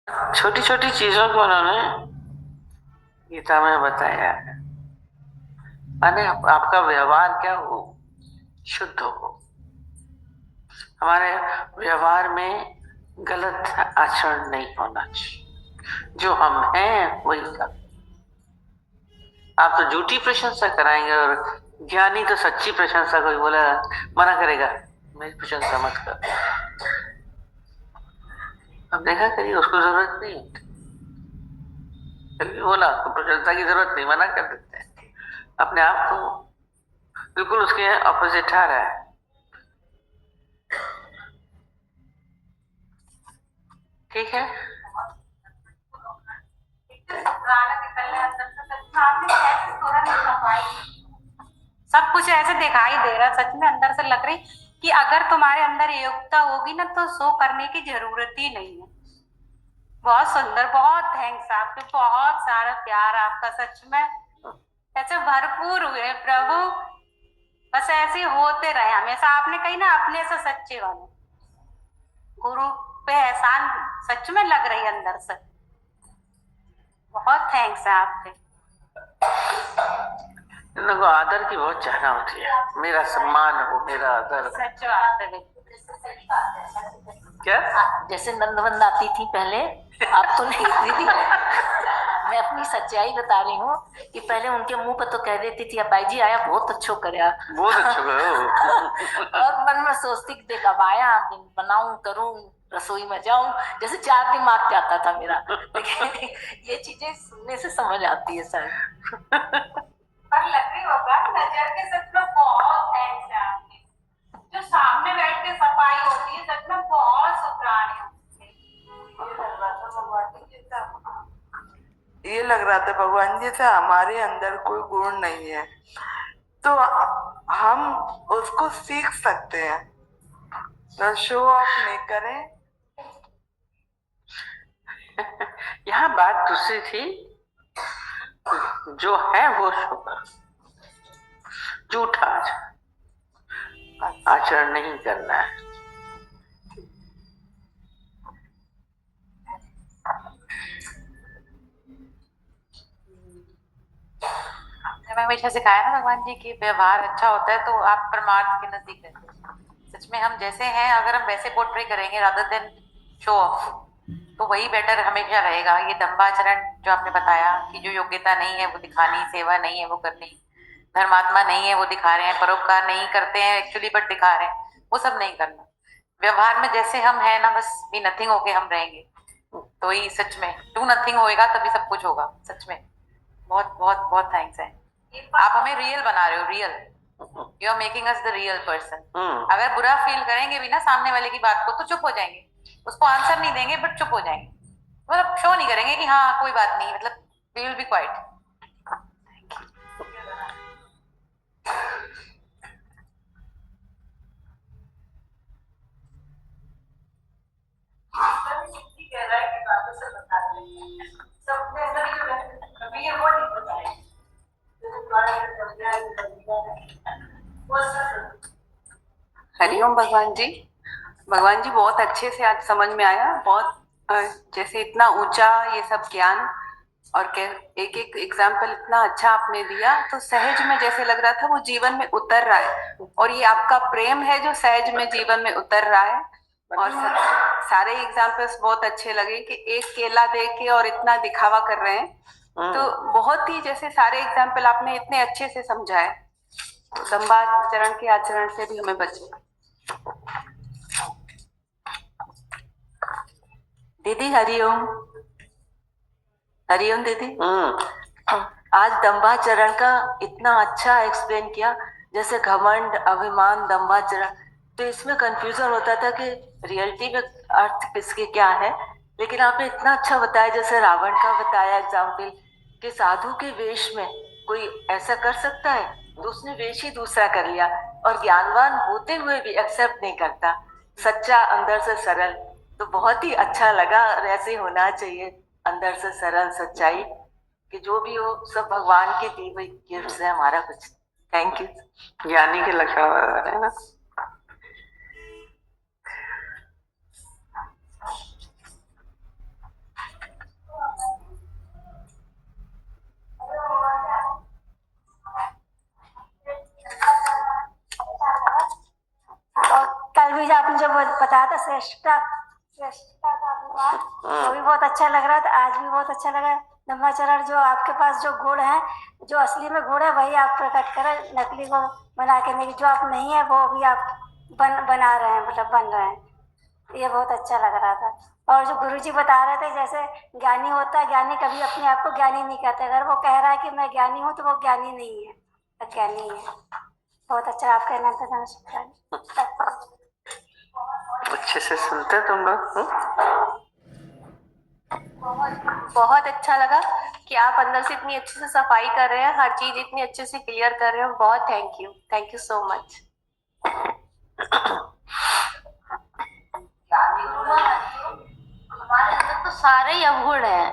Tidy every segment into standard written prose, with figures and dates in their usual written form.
छोटी छोटी चीजों को उन्होंने गीता में बताया है। माने आपका व्यवहार क्या हो, शुद्ध हो। हमारे व्यवहार में गलत आचरण नहीं होना चाहिए। जो हम हैं वही का। आप तो झूठी प्रशंसा कराएंगे, और ज्ञानी तो सच्ची प्रशंसा, कोई बोला मना करेगा मेरी प्रशंसा मत कर। अब देखा करिए, उसको जरूरत नहीं है। बोला आपको प्रशंसा की जरूरत नहीं, मना कर देते हैं। अपने आप को बिल्कुल उसके ऑपोजिट आ रहा है। ठीक है। सब कुछ ऐसे दिखाई दे रहा, सच में अंदर से लग रही कि अगर तुम्हारे अंदर योग्यता होगी ना तो शो करने की जरूरत ही नहीं है। बहुत सुंदर, बहुत थैंक्स आपके, बहुत सारा प्यार आपका, सच में ऐसे भरपूर हुए प्रभु। बस ऐसे होते रहे हमेशा। आपने कही ना अपने से सच्चे बनो। गुरु पे एहसान सच में लग रही अंदर से। बहुत थैंक्स है आपके। इन लोगों को आदर की बहुत चाहना होती है, मेरा सम्मान हो, मेरा आदर। सच बात है। क्या जैसे नंदवंद आती थी पहले, अब तो नहीं दीदी। मैं अपनी सच्चाई बता रही हूँ कि पहले उनके मुंह पर तो कह देती थी अपाई जी आया बहुत अच्छो करया, बहुत अच्छा करो। और मन में सोचती कि देख अब आया, बनाऊं करूं रसोई में जाऊं, जैसे चार दिमाग जाता था मेरा। लेकिन ये चीजें सुनने से समझ आती है सर। पर लग रही होगा नजर के, सच में बहुत थैंक्स है आपके। जो सामने बैठ के सफाई होती है, सच में बहुत शुक्राने होते। ये लग रहा था भगवान जी से हमारे अंदर कोई गुण नहीं है तो हम उसको सीख सकते हैं, तो शो ऑफ नहीं करें। यहाँ बात दूसरी थी, जो है वो शुक्र, झूठा आचरण नहीं करना है। हमें हमेशा सिखाया ना भगवान जी की व्यवहार अच्छा होता है तो आप परमार्थ के नजदीक रहते हैं। सच में हम जैसे हैं, अगर हम वैसे पोर्ट्रे करेंगे रादर देन शो ऑफ, तो वही बेटर हमेशा रहेगा। ये दंभाचरण जो आपने बताया कि जो योग्यता नहीं है वो दिखानी, सेवा नहीं है वो करनी, धर्मात्मा नहीं है वो दिखा रहे हैं, परोपकार नहीं करते हैं एक्चुअली बट दिखा रहे हैं, वो सब नहीं करना। व्यवहार में जैसे हम हैं ना, बस भी नथिंग होके हम रहेंगे तो ही सच में टू नथिंग होएगा, तभी सब कुछ होगा। सच में बहुत बहुत बहुत थैंक्स है। आप हमें रियल बना रहे हो, real. You are making us the real person. अगर बुरा फील करेंगे भी ना सामने वाले की बात को तो चुप हो जाएंगे, उसको आंसर नहीं देंगे बट चुप हो जाएंगे, मतलब शो नहीं करेंगे कि हाँ कोई बात नहीं, मतलब we will be quiet. Hariom भगवान जी। भगवान जी बहुत अच्छे से आज समझ में आया, बहुत जैसे इतना ऊंचा ये सब ज्ञान, और एक एक एग्जाम्पल इतना अच्छा आपने दिया, तो सहज में जैसे लग रहा था वो जीवन में उतर रहा है, और ये आपका प्रेम है जो सहज में जीवन में उतर रहा है। और सारे एग्जाम्पल्स बहुत अच्छे लगे कि एक केला दे के और इतना दिखावा कर रहे हैं, तो बहुत ही जैसे सारे एग्जाम्पल आपने इतने अच्छे से समझाए। दंभाचरण के आचरण से भी हमें बचना। दीदी हरिओम। हरिओम दीदी। आज दंभाचरण का इतना अच्छा एक्सप्लेन किया, जैसे घमंड अभिमान दंभाचरण, तो इसमें कंफ्यूजन होता था कि रियलिटी में अर्थ किसके क्या है, लेकिन आपने इतना अच्छा बताया, जैसे रावण का बताया एग्जाम्पल कि साधु के वेश में कोई ऐसा कर सकता है, तो उसने वेश ही दूसरा कर लिया, और ज्ञानवान होते हुए भी एक्सेप्ट नहीं करता, सच्चा अंदर से सरल। तो बहुत ही अच्छा लगा, और ऐसे होना चाहिए, अंदर से सरल सच्चाई, कि जो भी हो सब भगवान की दी हुई गिफ्ट्स है, हमारा कुछ। Thank you. ज्ञानी के लिखा हुआ है ना। था श्रेष्ठता श्रेष्ठता का अभिमान, वो भी बहुत अच्छा लग रहा था। आज भी बहुत अच्छा लगा। धम्माचरण, जो आपके पास जो गुण है, जो असली में गुण है वही आप प्रकट करें, नकली को बना के नहीं। जो आप नहीं है वो भी आप बना रहे हैं, मतलब बन रहे हैं। ये बहुत अच्छा लग रहा था। और जो गुरुजी बता रहे थे, जैसे ज्ञानी होता है, ज्ञानी कभी अपने आप को ज्ञानी नहीं कहता। अगर वो कह रहा है कि मैं ज्ञानी हूँ तो वो ज्ञानी नहीं है, अज्ञानी है। बहुत अच्छा आप कहना था। नमस्कार। अच्छे से सुनते तुम लोग? बहुत अच्छा लगा कि आप अंदर से इतनी अच्छे से सफाई कर रहे हैं, हर चीज इतनी अच्छे से क्लियर कर रहे हैं। बहुत थैंक यू सो मच। हमारे अंदर तो सारे ही अवगुण हैं।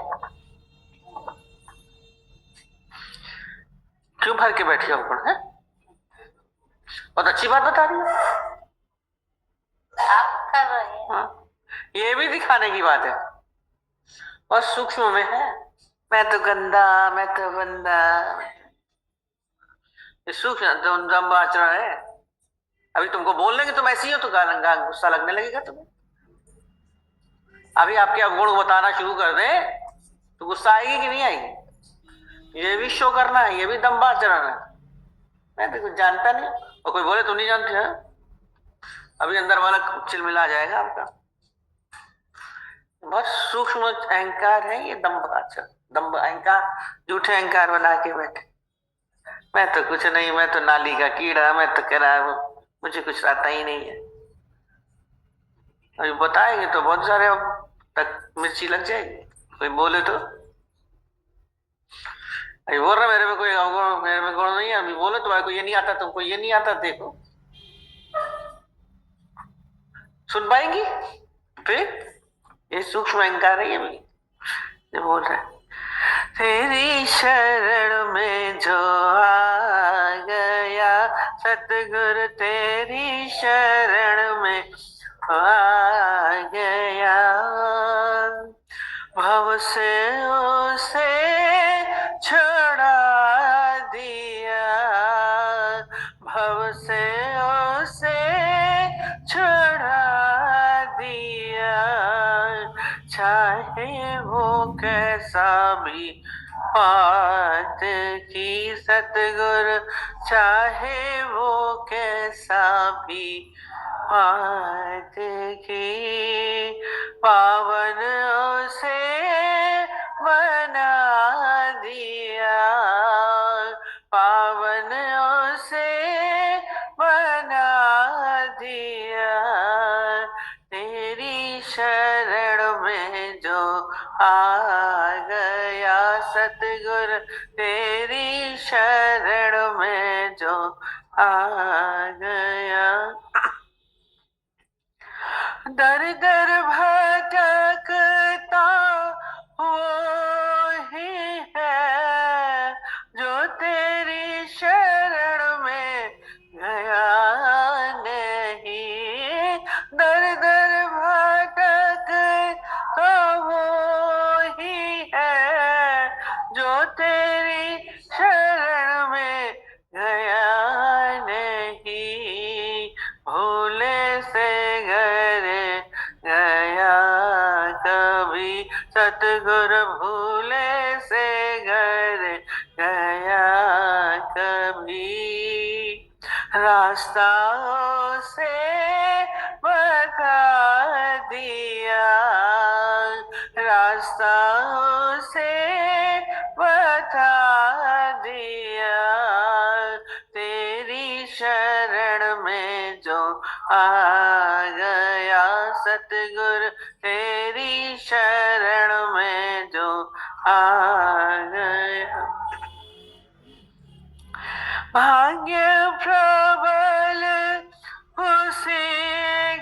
क्यों भर के बैठी हो है? बहुत अच्छी बात बता रही हो। आप कर रहे हैं। हाँ, ये भी दिखाने की बात है। और सूक्ष्म में है, मैं तो गंदा, मैं तो बंदा। ये सूक्ष्म दम्भ आचरण है। अभी तुमको बोल लेंगे तुम ऐसी हो तो गुस्सा लगने लगेगा तुम्हें। अभी आपके अवगुण बताना शुरू कर दे तो गुस्सा आएगी कि नहीं आएगी? ये भी शो करना है, ये भी दम्भाचरण है। मैं तो कुछ जानता नहीं, और कोई बोले तुम नहीं जानते है, अभी अंदर वाला चिलमिला जाएगा आपका। बहुत सूक्ष्म अहंकार है ये दम्भाचरण। दम्भ अहंकार, झूठे अहंकार बना के बैठे। मैं तो कुछ नहीं, मैं तो नाली का कीड़ा, मैं तो कह मुझे कुछ आता ही नहीं है। अभी बताएंगे तो बहुत सारे अब तक मिर्ची लग जाएगी। कोई बोले तो अभी बोल रहा मेरे में कोई अवगुण, मेरे में गुण नहीं है। अभी बोले तो को ये नहीं आता, तुमको ये नहीं आता, देखो सुन पाएंगी फिर? ये सूक्ष्म अहंकार है। ये भी जो बोल रहा है, तेरी शरण में जो आ गया सतगुरु, तेरी शरण में आ गया, भव से उसे छुड़ा दिया, भव से उसे छुड़ा दिया, चाहे वो कैसा भी बात की सतगुरु, चाहे वो कैसा भी बात की, पावन उसे बना दिया, पावन उसे बना दिया, तेरी शरण में जो आ गया सतगुरु, तेरी शरण में जो आ गया, दर दर भटकता वो ही है जो तेरी शरण में गया नहीं, दर दर भटकता वो ही है जो तेरी शरण में गया नहीं, भूले से गया कभी सतगुरु, भूले से घर गया कभी, रास्ता से बता दिया, रास्ता से बता दिया, तेरी शरण में जो आ गया सतगुरु, तेरी शरण में जो आ गया, भाग्य प्रबल उसी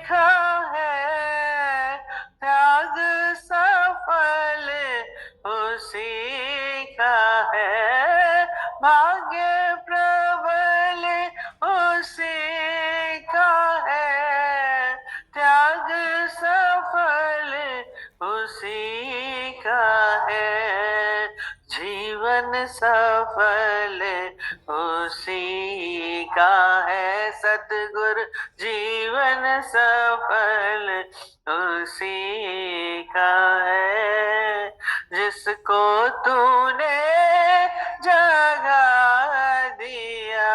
का है, त्याग सफल उसी का है, भाग्य प्रबल उसी का है, त्याग सफल उसी का है, जीवन सफल उसी का है सतगुरु, जीवन सफल उसी का है, जिसको तूने जगा दिया,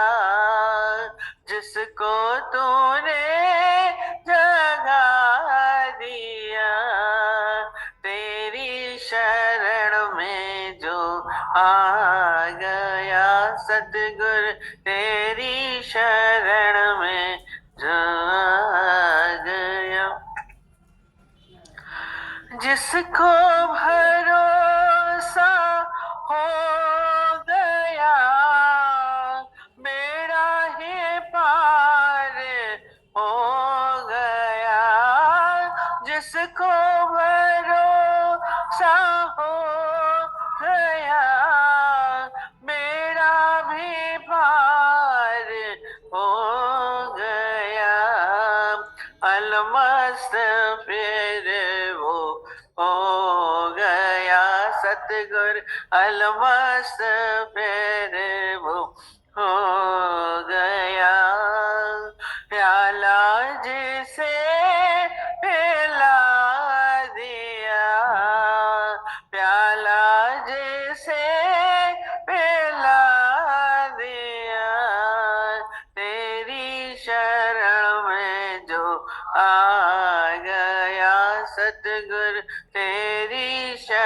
जिसको तूने जगा दिया, तेरी शरण में जो आ गया सतगुरु, तेरी शरण में जो आ गया, जिसको भरोसा हो गया बेड़ा ही पार हो गया, जिसको भरोसा हो गया बेड़ा भी पार हो गया, अलमस्त फिर वो हो गया सतगुरु, अलमस्त फिर वो हो गया, प्याला जिसे पिला दिया, प्याला जिसे पिला दिया, तेरी शरण में जो आ गया सतगुरु, तेरी शरण